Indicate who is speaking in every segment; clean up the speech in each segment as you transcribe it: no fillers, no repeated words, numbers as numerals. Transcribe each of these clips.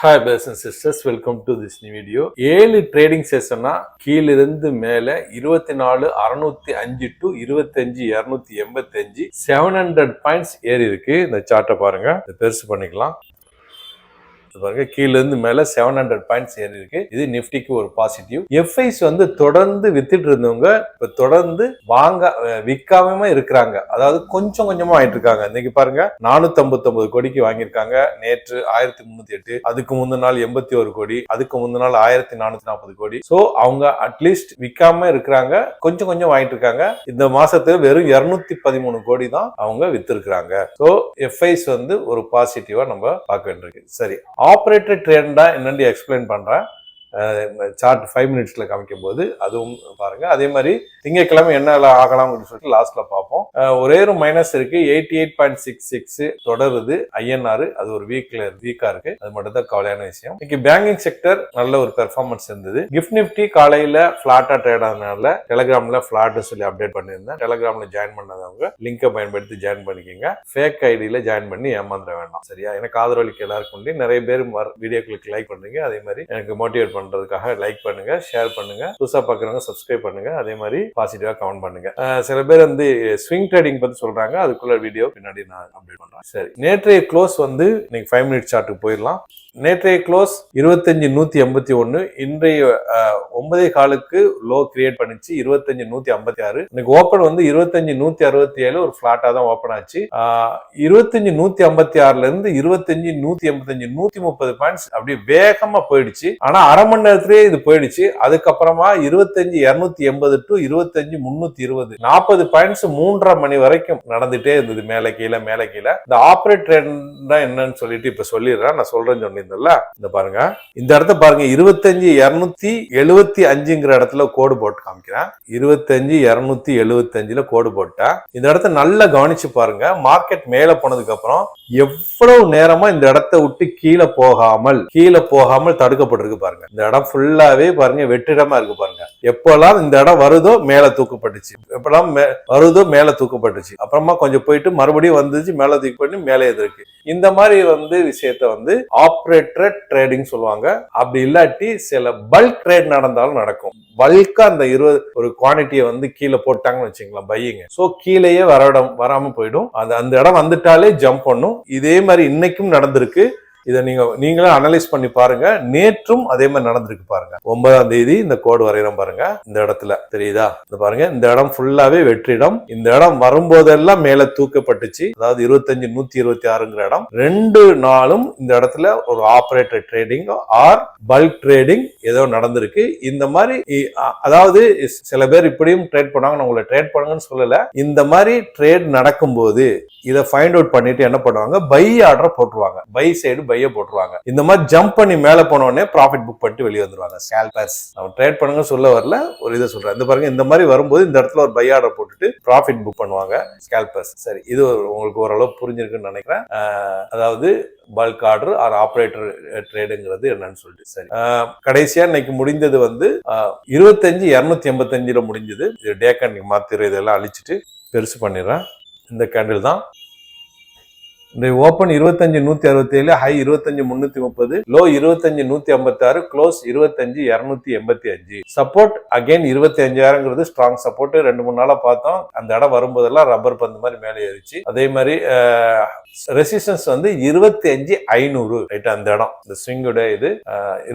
Speaker 1: Hi brothers and sisters, welcome to this new video. 7 trading செஷனா கீழிருந்து மேல 24 605 to 25 285 700 points ஏறி இருக்கு. இந்த சார்ட்டை பாருங்க, இதை பெருசு பண்ணிக்கலாம். பாருங்க, கீழ இருந்து மேல 700 பாயிண்ட்ஸ் ஏறி இருக்கு. இது நிப்டிக்கு ஒரு பாசிட்டிவ். எஃப்ஐஸ் வந்து தொடர்ந்து வித்துட்டு இருந்தவங்க இப்ப தொடர்ந்து விற்காம இருக்கிறாங்க. அதாவது கொஞ்சம் கொஞ்சமா ஆயிட்டு இருக்காங்க. இன்னைக்கு பாருங்க 459 கோடிக்கு வாங்கியிருக்காங்க. நேற்று 1308, அதுக்கு முந்தின நாள் 81 கோடி, அதுக்கு முந்தின நாள் 1440 கோடி. சோ அவங்க அட்லீஸ்ட் விற்காம இருக்கிறாங்க, கொஞ்சம் கொஞ்சம் வாங்கிட்டு இருக்காங்க. இந்த மாசத்துல வெறும் 213 கோடி தான் அவங்க வித்து இருக்காங்க. சோ எஃப்ஐஸ் வந்து ஒரு பாசிட்டிவா நம்ம பார்க்க வேண்டியிருக்கு. சரி, ஆப்ரேட்டர் ட்ரெண்டா என்னன்னு எக்ஸ்பிளைன் பண்றேன். சார்ட் 5 மினிட்ஸ்ல காமிக்கும் போது அதுவும் பாருங்க. அதே மாதிரி திங்கட்கிழமை என்ன ஆகலாம் சொல்லிட்டு லாஸ்ட்ல பார்ப்போம். ஒரே ஒரு மைனஸ் இருக்கு, 88.66 தொடருது ஐஎன்ஆர். அது ஒரு வீக்கா இருக்கு. அது மட்டும் தான் கவலையான விஷயம். இன்னைக்கு பேங்கிங் செக்டர் நல்ல ஒரு பெர்ஃபார்மன்ஸ் இருந்தது. கிஃப்ட் நிப்டி காலையில பிளாட்டா ட்ரேட் ஆனதுனால டெலிகிராம்ல பிளாட்னு சொல்லி அப்டேட் பண்ணியிருந்தேன். டெலிகிராம்ல ஜாயின் பண்ணதவங்க லிங்கை பயன்படுத்தி ஜாயின் பண்ணிக்கோங்க. ஃபேக் ஐடியில ஜாயின் பண்ணி ஏமாந்துட வேண்டாம். சரியா? எனக்கு ஆதரவளிக்க எல்லாருக்கும் நிறைய பேர் வீடியோக்களுக்கு லைக் பண்றீங்க. அதே மாதிரி எனக்கு மோட்டிவேட் பண்றதுக்காக லைக் பண்ணுங்க, ஷேர் பண்ணுங்க, புதுசா பாக்குறவங்க சப்ஸ்கிரைப் பண்ணுங்க. அதே மாதிரி பாசிட்டிவா கமெண்ட் பண்ணுங்க. சில பேர் வந்து ஸ்விங் ட்ரேடிங் பத்தி சொல்றாங்க, அதுக்குள்ள வீடியோ பின்னாடி நான் அப்டேட் பண்றேன். சரி, நேற்றைய க்ளோஸ் வந்து இன்னைக்கு 5 மினிட் சார்ட்டுக்கு போயிடலாம். நேற்றைய க்ளோஸ் 25,181. இன்றைய 9 காலுக்கு லோ கிரியேட் பண்ணிச்சு 25,156. இன்னைக்கு ஓபன் வந்து 25,167 ஒரு பிளாட்டா தான் ஓபன் ஆச்சு. 25,156ல இருந்து 25,185 130 பாயிண்ட்ஸ் அப்படி வேகமா போயிடுச்சு. ஆனா அரை மணி நேரத்திலேயே இது போயிடுச்சு. அதுக்கப்புறமா 25,280 டு 25,320 40 பாயிண்ட்ஸ் 3.5 மணி வரைக்கும் நடந்துட்டே இருந்தது. மேல கீழே மேல கீழே. இந்த ஆப்ரேட் ட்ரெண்ட் என்னன்னு சொல்லிட்டு இப்ப சொல்லிடுறேன். நான் சொல்றேன்னு சொன்னேன். இந்த பாருங்க, இந்த இடத்த பாருங்க, 25,275ங்கிற இடத்துல கோடு போட்டு காமிக்கிறேன். 25,275ல கோடு போட்டேன். இந்த இடத்த நல்லா கவனிச்சு பாருங்க. மார்க்கெட் மேல போனதுக்கு அப்புறம் எவ்வளவு நேரமா இந்த இடத்தை விட்டு கீழே போகாமல் தடுக்கப்பட்டிருக்கு பாருங்க. இந்த இடம் ஃபுல்லாவே பாருங்க வெற்றிடமா இருக்கு பாருங்க. எப்பெல்லாம் இந்த இடம் வருதோ மேல தூக்கப்பட்டுச்சு, அப்புறமா கொஞ்சம் போயிட்டு மறுபடியும் வந்துச்சு, மேல தூக்கி பண்ணி மேலே இருக்கு. இந்த மாதிரி வந்து விஷயத்த வந்து ஆப்ரேட்டர் ட்ரேடிங் சொல்லுவாங்க. அப்படி இல்லாட்டி சில பல்க் ட்ரேட் நடந்தாலும் நடக்கும். பல்கா அந்த ஒரு குவான்டிட்டியை வந்து கீழே போட்டாங்கன்னு வச்சுக்கலாம், பையிங்க. சோ கீழேயே வராம போயிடும். அந்த இடம் வந்துட்டாலே ஜம்ப் பண்ணும். இதே மாதிரி இன்னைக்கும் நடந்திருக்கு. இதை நீங்களும் அனலைஸ் பண்ணி பாருங்க. நேற்றும் அதே மாதிரி நடந்திருக்கு பாருங்க. 9ஆம் தேதி இந்த கோடு வரைகிறோம் பாருங்க. இந்த இடத்துல தெரியுதா? இந்த பாருங்க, இந்த இடம் ஃபுல்லாவே வெற்றிடம். இந்த இடம் வரும்போதெல்லாம் மேல தூக்கப்பட்டுச்சு. அதாவது 25,126ங்கிற இடம். 2 நாளும் இந்த இடத்துல ஒரு operator trading R bulk trading ஏதோ நடந்திருக்கு. இந்த மாதிரி அதாவது சில பேர் இப்படியும் ட்ரேட் பண்ணாங்க. நான் உங்களை ட்ரேட் பண்ணுங்கன்னு சொல்லல. இந்த மாதிரி ட்ரேட் நடக்கும்போது இதை ஃபைண்ட் அவுட் பண்ணிட்டு என்ன பண்ணுவாங்க, பை ஆர்டர் போட்டுருவாங்க. பை சைடு பைய போட்டுருவாங்க. இந்த மாதிரி ஜம்ப் பண்ணி மேல போனோடனே ப்ராஃபிட் புக் பண்ணிட்டு வெளியே வந்துருவாங்க. ஸ்கேல்பர்ஸ். நம்ம ட்ரேட் பண்ணுங்க சொல்ல வரல, ஒரு இதை சொல்றேன். இந்த பாருங்க, இந்த மாதிரி வரும்போது இந்த இடத்துல ஒரு பை ஆர்டர் போட்டுட்டு ப்ராஃபிட் புக் பண்ணுவாங்க ஸ்கேல்பர்ஸ். சரி, இது உங்களுக்கு ஓரளவு புரிஞ்சிருக்குன்னு நினைக்கிறேன். அதாவது பல்க் ஆர்டர் ஆர் ஆபரேட்டர் ட்ரேடுங்கிறது என்னன்னு சொல்லிட்டு. சரி, கடைசியா இன்னைக்கு முடிந்தது வந்து 25,285ல முடிஞ்சது. இது டே கேண்டில் மாத்திர இதெல்லாம் அழிச்சிட்டு பெருசு பண்ணிடுறேன். இந்த கேண்டில் தான் இந்த open 25,167, high 25,330, low 25,156, close 25,285. Support again 25,000ங்கிறது ஸ்ட்ராங் சப்போர்ட். 2-3 நாளா பார்த்தோம். அந்த இடம் வரும்போதெல்லாம் ரப்பர் பந்து மாதிரி மேலே ஏறிச்சு. அதே மாதிரி ரெசிஸ்டன்ஸ் வந்து 25,500. ரைட், அந்த இடம் இந்த ஸ்விங்கோட இது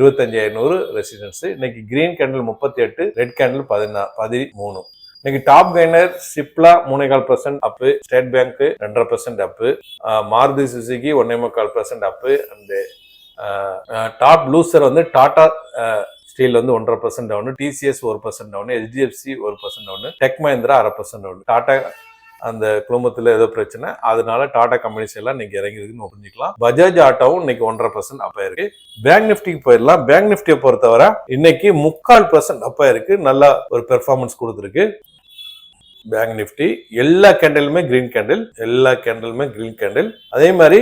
Speaker 1: 25,500 ரெசிஸ்டன்ஸ். இன்னைக்கு கிரீன் கேண்டில் 38, ரெட் கேண்டில் 13. இன்னைக்கு top gainer Cipla 3.25% up, State Bank 2.5% up, Maruti Suzuki 1.25% up. அந்த டாப் லூசர் வந்து டாடா ஸ்டீல் வந்து 1.5% down, TCS 1% down, HDFC 1% down, Tech Mahindra 0.5% down. Tata அந்த குழுமத்துல ஏதோ பிரச்சனை, அதனால டாடா கம்பெனிஸ் எல்லாம் இன்னைக்கு இறங்கிருக்குன்னு புரிஞ்சுக்கலாம். பஜாஜ் ஆட்டோவும் இன்னைக்கு 1.5% அப்ப இருக்கு. பேங்க் நிப்டிக்கு போயிடலாம். பேங்க் நிப்டியை பொறுத்தவரை இன்னைக்கு 3/4% அப்ப இருக்கு. நல்லா ஒரு பெர்ஃபார்மன்ஸ் கொடுத்துருக்கு. பேங்க் நிஃப்டி எல்லா கேண்டலுமே கிரீன் கேண்டில். அதே மாதிரி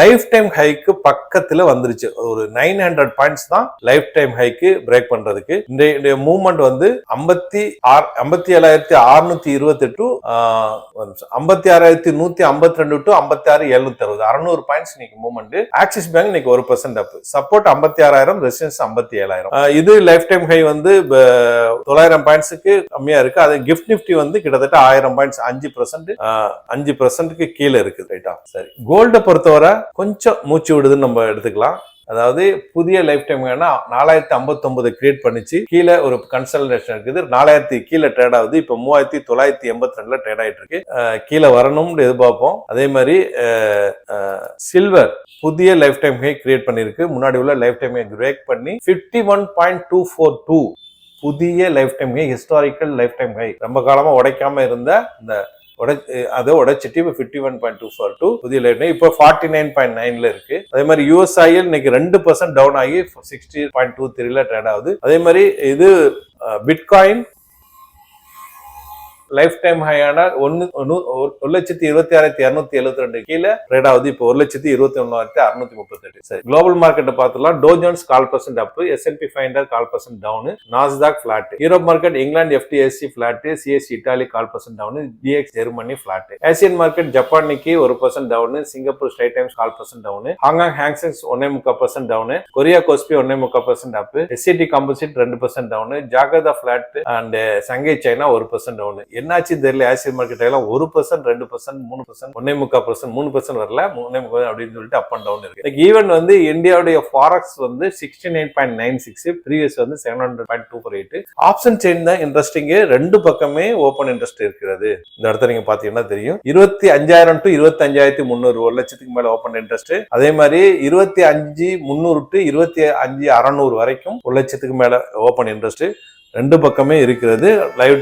Speaker 1: லைஃப் டைம் ஹைக்கு பக்கத்துல வந்துருச்சு. ஒரு 900 பாயிண்ட்ஸ் தான் லைஃப் டைம் ஹைக்கு பிரேக் பண்றதுக்கு. இந்த மூவ்மெண்ட் வந்து 57,628 டு 56,152 டு 56,760 600 பாயிண்ட்ஸ் இன்னைக்கு மூவ்மெண்ட். ஆக்சிஸ் பேங்க் இன்னைக்கு 1% அப். Support 56,000, resistance 57,000. இது லைஃப் டைம் ஹை வந்து 900 பாயிண்ட்ஸுக்கு கம்மியா இருக்கு. அது கிஃப்ட் நிஃப்டி வந்து கிட்டத்தட்ட 1000 பாயிண்ட்ஸ் 5% கீழே இருக்கு. ரைட்டா? சரி, கோல்ட பொறுத்தவரை கொஞ்சம் மூச்சு விடுதுன்னு நம்ம எடுத்துக்கலாம். அதாவது புதிய லைஃப் டைம் 4059 கிரியேட் பண்ணிச்சு. கீழே ஒரு கன்சல்டேஷன் இருக்குது. 4000 கீழே ட்ரேட் ஆகுது. இப்ப 3982 ட்ரேட் ஆயிட்டு இருக்கு. கீழே வரணும்னு எதிர்பார்ப்போம். அதே மாதிரி சில்வர் புதிய லைஃப் டைம் ஹை கிரியேட் பண்ணிருக்கு. முன்னாடி உள்ள லைஃப் டைம் ஹை பிரேக் பண்ணி 51.242 புதிய life time high, historical life time high. ரொம்ப காலமா உடைக்காம இருந்த இந்த அதை உடைச்சிட்டு 51.242 புதிய லைஃப் ஹை. இப்போ 49.9ல இருக்கு. அதே மாதிரி யூஎஸ்ஐ இன்னைக்கு 2% டவுன் ஆகி 60.23ல ட்ரேட் ஆகுது. அதே மாதிரி இது பிட்காயின் லைஃப் டைம் ஹையான 1,26,272 கீழே ட்ரேட் ஆகுது. இப்போ 1,21,638. சரி, குளோபல் மார்க்கெட் பார்த்துலாம். Dow Jones 0.5% up, S&P 500 0.5% down, Nasdaq flat. Europe market இங்கிலாந்து FTSE flat, CSE Italy 0.5% down, DX Germany flat. Asian market Japan Nikkei 1% down, Singapore Straits Times 0.5% down, Hong Kong Hang Seng 1.5% down, Korea KOSPI 1.5% up, SCT composite 2% down, Jakarta flat and Shanghai China 1% down. என்னாச்சு தெரியல. Asian market எல்லாம் 1%, 2%, 3%, 1.5%, 3% வரல, 3.5 அப்படின்னு சொல்லிட்டு up and down இருக்கு. Even வந்து இந்தியாவுடைய forex வந்து 69.96, ப்ரீவியஸ் வந்து 700.248. ஆப்ஷன் செயின் தான் இன்ட்ரெஸ்டிங். ரெண்டு பக்கமே ஓபன் இன்ட்ரெஸ்ட் இருக்கிறது. இந்த இடத்துல நீங்க பாத்தீங்கன்னா தெரியும். 25,000 டு 25,300, 1 லட்சத்துக்கு மேல ஓபன் இன்ட்ரெஸ்ட். அதே மாதிரி 25,300 டு 25,600 வரைக்கும் 1 லட்சத்துக்கு மேல ஓபன் இன்ட்ரெஸ்ட். ரெண்டு பக்கமே இருக்கிறது. லைவ்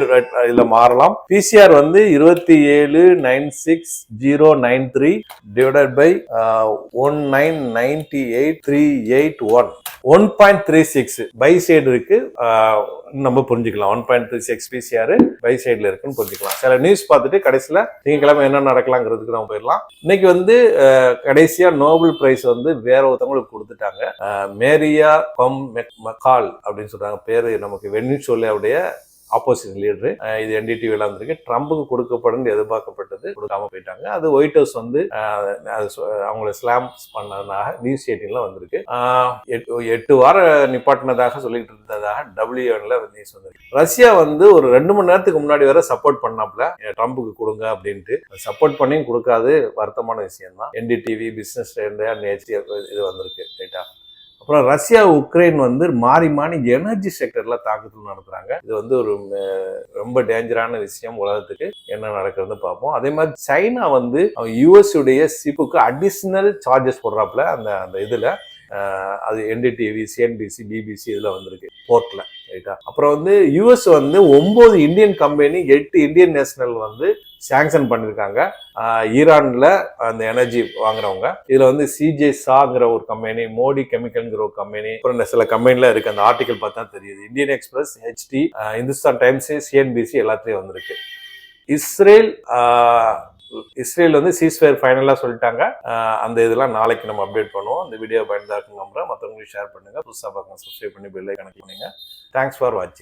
Speaker 1: இதுல மாறலாம். பிசிஆர் வந்து 27,960,93 டிவைடட் பை 19,98,381 1.36 பை சைடு இருக்கு. நம்ம புரிஞ்சுக்கலாம். 1.36 பிசிஆர் பை சைடுல இருக்குன்னு புரிஞ்சுக்கலாம். சில நியூஸ் பார்த்துட்டு கடைசியில திங்கக்கிழமை என்ன நடக்கலாங்கிறதுக்கு நம்ம போயிடலாம். இன்னைக்கு வந்து கடைசியா நோபல் பிரைஸ் வந்து வேற ஒருத்தவங்களுக்கு கொடுத்துட்டாங்க. மேரியா பம் மெக்கால் அப்படின்னு சொல்றாங்க. பேரு நமக்கு வெனிசுவேலாவுடைய ஆப்போசிஷன் லீடரு. இது NDTV வந்திருக்கு. ட்ரம்புக்கு கொடுக்கப்படும் எதிர்பார்க்கப்பட்டது, கொடுக்காம போயிட்டாங்க. அது ஒயிட் ஹவுஸ் வந்து அவங்களை ஸ்லாம் பண்ணதுனால நியூஸ் 18ல வந்திருக்கு. 8 வாரம் நிப்பாட்டினதாக சொல்லிட்டு இருந்ததாக WNல நியூஸ் வந்திருக்கு. ரஷ்யா வந்து ஒரு 2 மணி நேரத்துக்கு முன்னாடி வரை சப்போர்ட் பண்ணாப்ல ட்ரம்புக்கு கொடுங்க அப்படின்ட்டு. சப்போர்ட் பண்ணியும் கொடுக்காது, வருத்தமான விஷயம் தான். NDTV, பிசினஸ் இது வந்திருக்கு. ரைட்டா? அப்புறம் ரஷ்யா உக்ரைன் வந்து மாறி எனர்ஜி செக்டர்ல தாக்குதல் நடத்துறாங்க. இது வந்து ஒரு ரொம்ப டேஞ்சரான விஷயம். உலகத்துக்கு என்ன நடக்குதுன்னு பார்ப்போம். அதே மாதிரி சைனா வந்து US உடைய சிப்புக்கு அடிஷனல் சார்ஜஸ் போடுறாப்புல அந்த இதுல. அது NDTV, CNBC, BBC இதுல வந்திருக்கு போர்ட்ல. ரைட்டா? அப்புறம் வந்து US வந்து 9 இந்தியன் கம்பெனி, 8 இந்தியன் நேஷனல் வந்து சாங்ஷன் பண்ணிருக்காங்க. ஈரான்ல அந்த எனர்ஜி வாங்குறவங்க. இதுல வந்து CJ-SAங்கிற ஒரு கம்பெனி, மோடி கெமிக்கல்ங்கிற ஒரு கம்பெனி, அப்புறம் சில கம்பெனில இருக்கு. அந்த ஆர்டிகல் பார்த்தா தெரியுது. Indian express, HT, Hindustan times, CNBC எல்லாத்துலயும் வந்திருக்கு. இஸ்ரேல் வந்து சீஸ்ஃபயர் ஃபைனலா சொல்லிட்டாங்க. அந்த இதெல்லாம் நாளைக்கு நம்ம அப்டேட் பண்ணுவோம். இந்த வீடியோ பயனுள்ளதா இருக்குன்னு நம்புறேன். மற்றவங்களுக்கு ஷேர் பண்ணுங்க. புதுசாக பார்க்கணும், சப்ஸ்கிரைப் பண்ணி பெல் ஐகானை கிளிக் பண்ணுங்க. தேங்க்ஸ் ஃபார் வாட்சிங்.